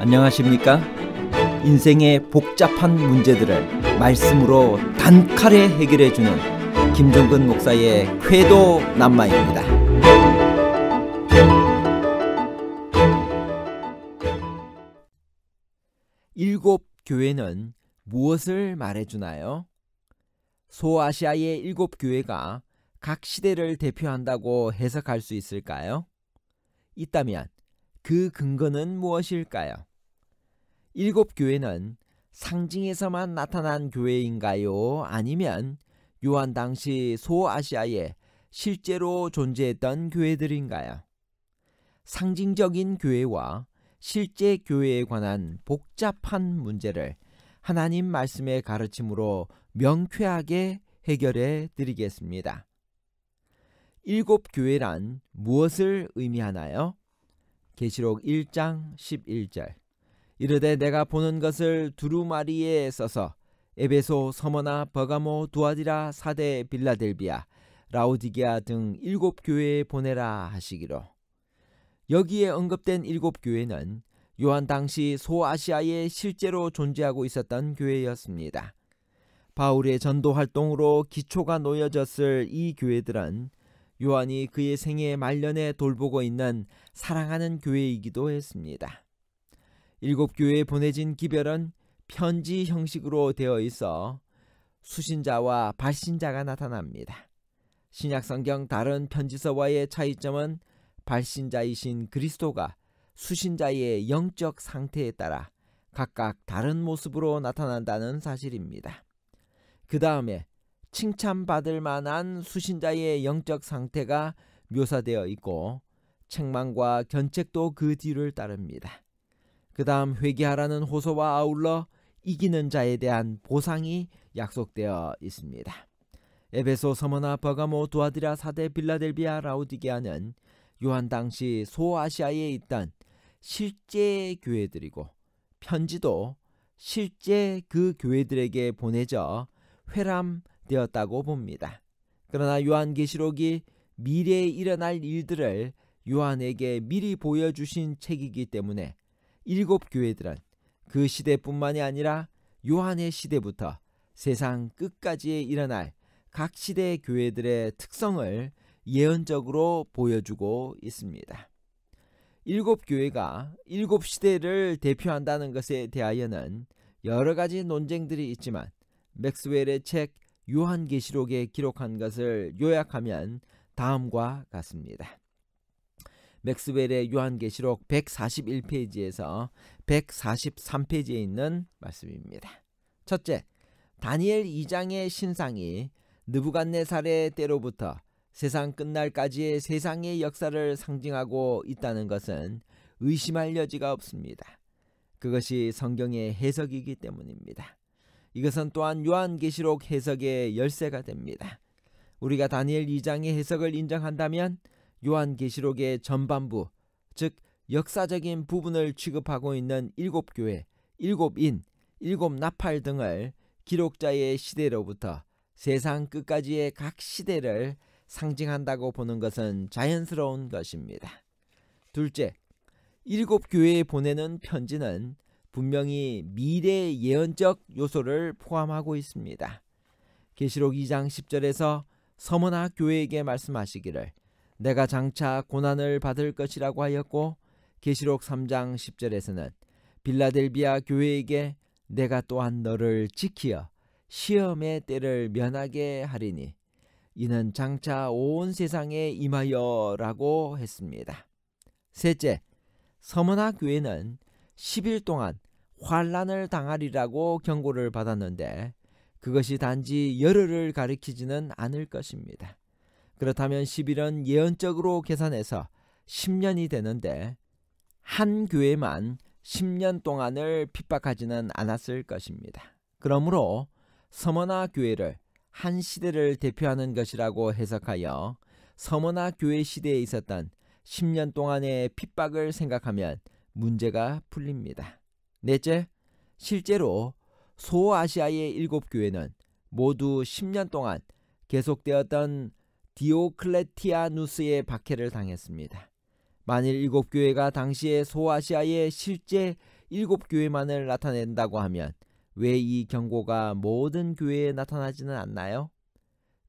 안녕하십니까? 인생의 복잡한 문제들을 말씀으로 단칼에 해결해주는 김종근 목사의 쾌도 남마입니다. 일곱 교회는 무엇을 말해주나요? 소아시아의 일곱 교회가 각 시대를 대표한다고 해석할 수 있을까요? 있다면 그 근거는 무엇일까요? 일곱 교회는 상징에서만 나타난 교회인가요? 아니면 요한 당시 소아시아에 실제로 존재했던 교회들인가요? 상징적인 교회와 실제 교회에 관한 복잡한 문제를 하나님 말씀의 가르침으로 명쾌하게 해결해 드리겠습니다. 일곱 교회란 무엇을 의미하나요? 계시록 1장 11절 이르되 내가 보는 것을 두루마리에 써서 에베소, 서머나, 버가모, 두아디라, 사데, 빌라델비아, 라오디게아 등 일곱 교회에 보내라 하시기로. 여기에 언급된 일곱 교회는 요한 당시 소아시아에 실제로 존재하고 있었던 교회였습니다. 바울의 전도 활동으로 기초가 놓여졌을 이 교회들은 요한이 그의 생애 말년에 돌보고 있는 사랑하는 교회이기도 했습니다. 일곱 교회에 보내진 기별은 편지 형식으로 되어 있어 수신자와 발신자가 나타납니다. 신약성경 다른 편지서와의 차이점은 발신자이신 그리스도가 수신자의 영적 상태에 따라 각각 다른 모습으로 나타난다는 사실입니다. 그 다음에 칭찬받을 만한 수신자의 영적 상태가 묘사되어 있고 책망과 견책도 그 뒤를 따릅니다. 그 다음 회개하라는 호소와 아울러 이기는 자에 대한 보상이 약속되어 있습니다. 에베소, 서머나, 버가모, 두아디라, 사데, 빌라델비아, 라오디게아는 요한 당시 소아시아에 있던 실제 교회들이고 편지도 실제 그 교회들에게 보내져 회람되었다고 봅니다. 그러나 요한계시록이 미래에 일어날 일들을 요한에게 미리 보여주신 책이기 때문에 일곱 교회들은 그 시대뿐만이 아니라 요한의 시대부터 세상 끝까지에 일어날 각 시대 교회들의 특성을 예언적으로 보여주고 있습니다. 일곱 교회가 일곱 시대를 대표한다는 것에 대하여는 여러 가지 논쟁들이 있지만 맥스웰의 책 요한계시록에 기록한 것을 요약하면 다음과 같습니다. 맥스웰의 요한계시록 141페이지에서 143페이지에 있는 말씀입니다. 첫째, 다니엘 2장의 신상이 느부갓네살의 때로부터 세상 끝날까지의 세상의 역사를 상징하고 있다는 것은 의심할 여지가 없습니다. 그것이 성경의 해석이기 때문입니다. 이것은 또한 요한계시록 해석의 열쇠가 됩니다. 우리가 다니엘 2장의 해석을 인정한다면 요한계시록의 전반부, 즉 역사적인 부분을 취급하고 있는 일곱 교회, 일곱 인, 일곱 나팔 등을 기록자의 시대로부터 세상 끝까지의 각 시대를 상징한다고 보는 것은 자연스러운 것입니다. 둘째, 일곱 교회에 보내는 편지는 분명히 미래 예언적 요소를 포함하고 있습니다. 계시록 2장 10절에서 서머나 교회에게 말씀하시기를 내가 장차 고난을 받을 것이라고 하였고, 계시록 3장 10절에서는 빌라델비아 교회에게 내가 또한 너를 지키어 시험의 때를 면하게 하리니 이는 장차 온 세상에 임하여라고 했습니다. 셋째, 서머나 교회는 10일 동안 환난을 당하리라고 경고를 받았는데 그것이 단지 열흘을 가리키지는 않을 것입니다. 그렇다면 10일은 예언적으로 계산해서 10년이 되는데 한 교회만 10년 동안을 핍박하지는 않았을 것입니다. 그러므로 서머나 교회를 한 시대를 대표하는 것이라고 해석하여 서머나 교회 시대에 있었던 10년 동안의 핍박을 생각하면 문제가 풀립니다. 넷째, 실제로 소아시아의 일곱 교회는 모두 10년 동안 계속되었던 디오클레티아누스의 박해를 당했습니다. 만일 일곱 교회가 당시에 소아시아에 실제 일곱 교회만을 나타낸다고 하면 왜 이 경고가 모든 교회에 나타나지는 않나요?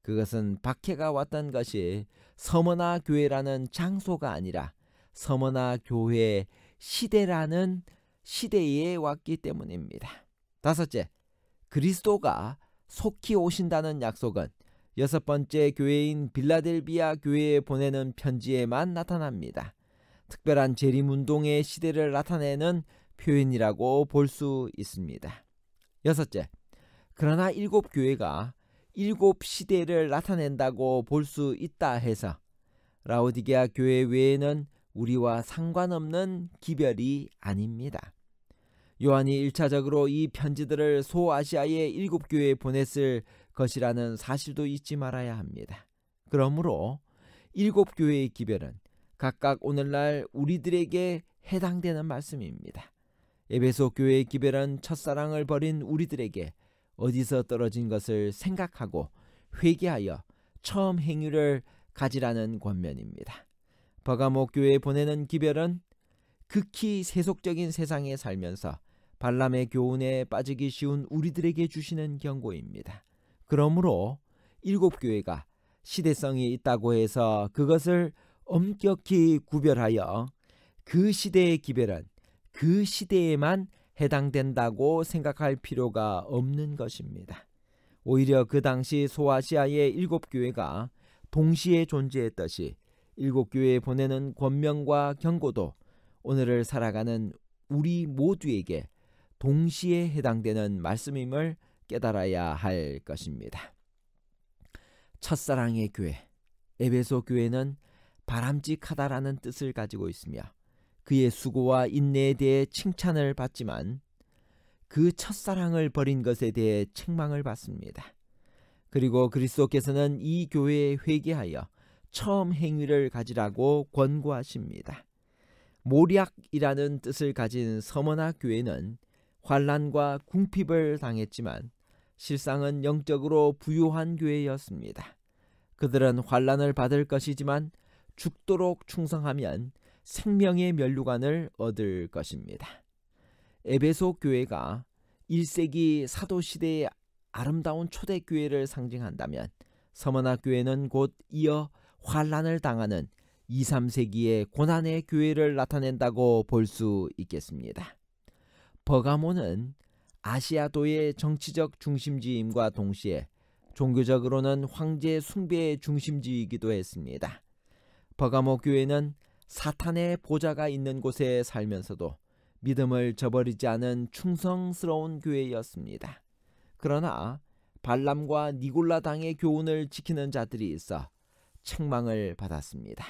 그것은 박해가 왔던 것이 서머나 교회라는 장소가 아니라 서머나 교회 시대라는 시대에 왔기 때문입니다. 다섯째, 그리스도가 속히 오신다는 약속은 여섯 번째 교회인 빌라델비아 교회에 보내는 편지에만 나타납니다. 특별한 재림운동의 시대를 나타내는 표현이라고 볼 수 있습니다. 여섯째, 그러나 일곱 교회가 일곱 시대를 나타낸다고 볼 수 있다 해서 라오디게아 교회 외에는 우리와 상관없는 기별이 아닙니다. 요한이 1차적으로 이 편지들을 소아시아의 일곱 교회에 보냈을 것이라는 사실도 잊지 말아야 합니다. 그러므로 일곱 교회의 기별은 각각 오늘날 우리들에게 해당되는 말씀입니다. 에베소 교회의 기별은 첫사랑을 버린 우리들에게 어디서 떨어진 것을 생각하고 회개하여 처음 행위를 가지라는 권면입니다. 버가모 교회에 보내는 기별은 극히 세속적인 세상에 살면서 발람의 교훈에 빠지기 쉬운 우리들에게 주시는 경고입니다. 그러므로 일곱 교회가 시대성이 있다고 해서 그것을 엄격히 구별하여 그 시대의 기별은 그 시대에만 해당된다고 생각할 필요가 없는 것입니다. 오히려 그 당시 소아시아의 일곱 교회가 동시에 존재했듯이 일곱 교회에 보내는 권명과 경고도 오늘을 살아가는 우리 모두에게 동시에 해당되는 말씀임을 깨달아야 할 것입니다. 첫사랑의 교회, 에베소 교회는 바람직하다라는 뜻을 가지고 있으며 그의 수고와 인내에 대해 칭찬을 받지만 그 첫사랑을 버린 것에 대해 책망을 받습니다. 그리고 그리스도께서는 이 교회에 회개하여 처음 행위를 가지라고 권고하십니다. 모략이라는 뜻을 가진 서머나 교회는 환난과 궁핍을 당했지만 실상은 영적으로 부유한 교회였습니다. 그들은 환난을 받을 것이지만 죽도록 충성하면 생명의 면류관을 얻을 것입니다. 에베소 교회가 1세기 사도시대의 아름다운 초대교회를 상징한다면 서머나 교회는 곧 이어 환난을 당하는 2, 3세기의 고난의 교회를 나타낸다고 볼 수 있겠습니다. 버가모는 아시아도의 정치적 중심지임과 동시에 종교적으로는 황제 숭배의 중심지이기도 했습니다. 버가모 교회는 사탄의 보좌가 있는 곳에 살면서도 믿음을 저버리지 않은 충성스러운 교회였습니다. 그러나 발람과 니골라 당의 교훈을 지키는 자들이 있어 책망을 받았습니다.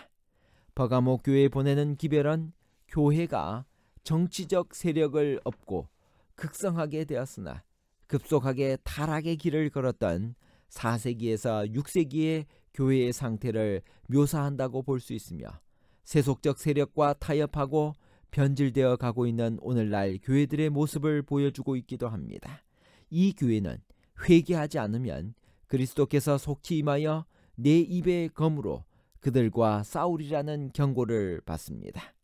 버가모 교회에 보내는 기별은 교회가 정치적 세력을 얻고 극성하게 되었으나 급속하게 타락의 길을 걸었던 4세기에서 6세기의 교회의 상태를 묘사한다고 볼 수 있으며 세속적 세력과 타협하고 변질되어 가고 있는 오늘날 교회들의 모습을 보여주고 있기도 합니다. 이 교회는 회개하지 않으면 그리스도께서 속히 임하여 내 입의 검으로 그들과 싸우리라는 경고를 받습니다.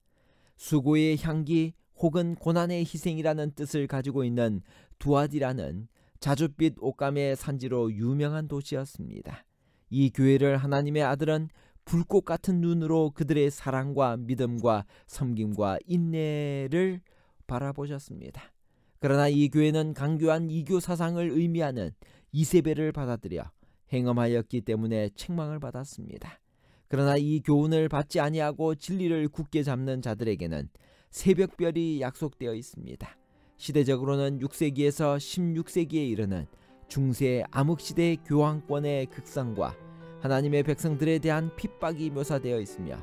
수고의 향기 혹은 고난의 희생이라는 뜻을 가지고 있는 두아디라는 자줏빛 옷감의 산지로 유명한 도시였습니다. 이 교회를 하나님의 아들은 불꽃 같은 눈으로 그들의 사랑과 믿음과 섬김과 인내를 바라보셨습니다. 그러나 이 교회는 강교한 이교 사상을 의미하는 이세벨을 받아들여 행엄하였기 때문에 책망을 받았습니다. 그러나 이 교훈을 받지 아니하고 진리를 굳게 잡는 자들에게는 새벽별이 약속되어 있습니다. 시대적으로는 6세기에서 16세기에 이르는 중세 암흑시대 교황권의 극성과 하나님의 백성들에 대한 핍박이 묘사되어 있으며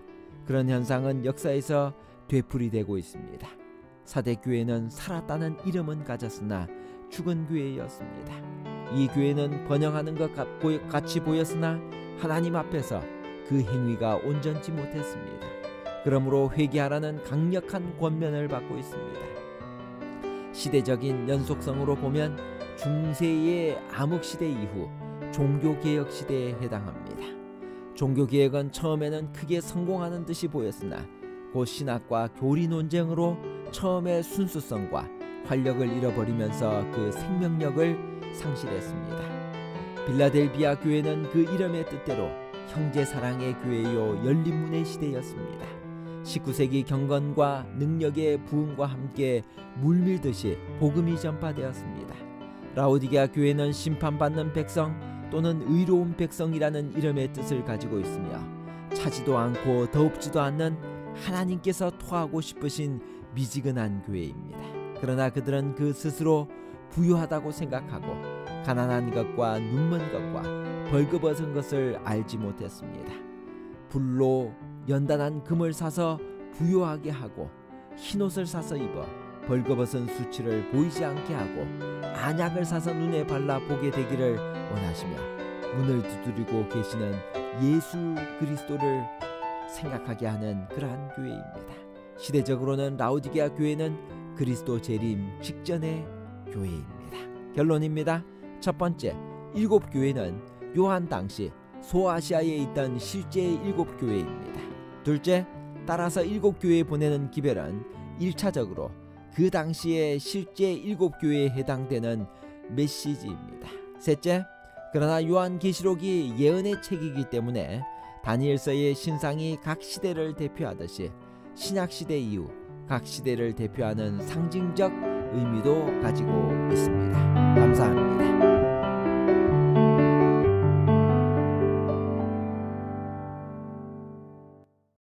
그런 현상은 역사에서 되풀이되고 있습니다. 사대교회는 살았다는 이름은 가졌으나 죽은 교회였습니다. 이 교회는 번영하는 것 같이 보였으나 하나님 앞에서 그 행위가 온전치 못했습니다. 그러므로 회개하라는 강력한 권면을 받고 있습니다. 시대적인 연속성으로 보면 중세의 암흑시대 이후 종교개혁 시대에 해당합니다. 종교개혁은 처음에는 크게 성공하는 듯이 보였으나 곧 신학과 교리 논쟁으로 처음의 순수성과 활력을 잃어버리면서 그 생명력을 상실했습니다. 빌라델비아 교회는 그 이름의 뜻대로 형제 사랑의 교회요 열린 문의 시대였습니다. 19세기 경건과 능력의 부흥과 함께 물밀듯이 복음이 전파되었습니다. 라오디게아 교회는 심판받는 백성 또는 의로운 백성이라는 이름의 뜻을 가지고 있으며 차지도 않고 더웁지도 않는 하나님께서 토하고 싶으신 미지근한 교회입니다. 그러나 그들은 그 스스로 부유하다고 생각하고 가난한 것과 눈먼 것과 벌거벗은 것을 알지 못했습니다. 불로 연단한 금을 사서 부유하게 하고 흰옷을 사서 입어 벌거벗은 수치를 보이지 않게 하고 안약을 사서 눈에 발라 보게 되기를 원하시며 문을 두드리고 계시는 예수 그리스도를 생각하게 하는 그러한 교회입니다. 시대적으로는 라오디게아 교회는 그리스도 재림 직전의 교회입니다. 결론입니다. 첫 번째, 7교회는 요한 당시 소아시아에 있던 실제의 7교회입니다. 둘째, 따라서 7교회에 보내는 기별은 1차적으로 그 당시에 실제 7교회에 해당되는 메시지입니다. 셋째, 그러나 요한계시록이 예언의 책이기 때문에 다니엘서의 신상이 각 시대를 대표하듯이 신약시대 이후 각 시대를 대표하는 상징적 의미도 가지고 있습니다. 감사합니다.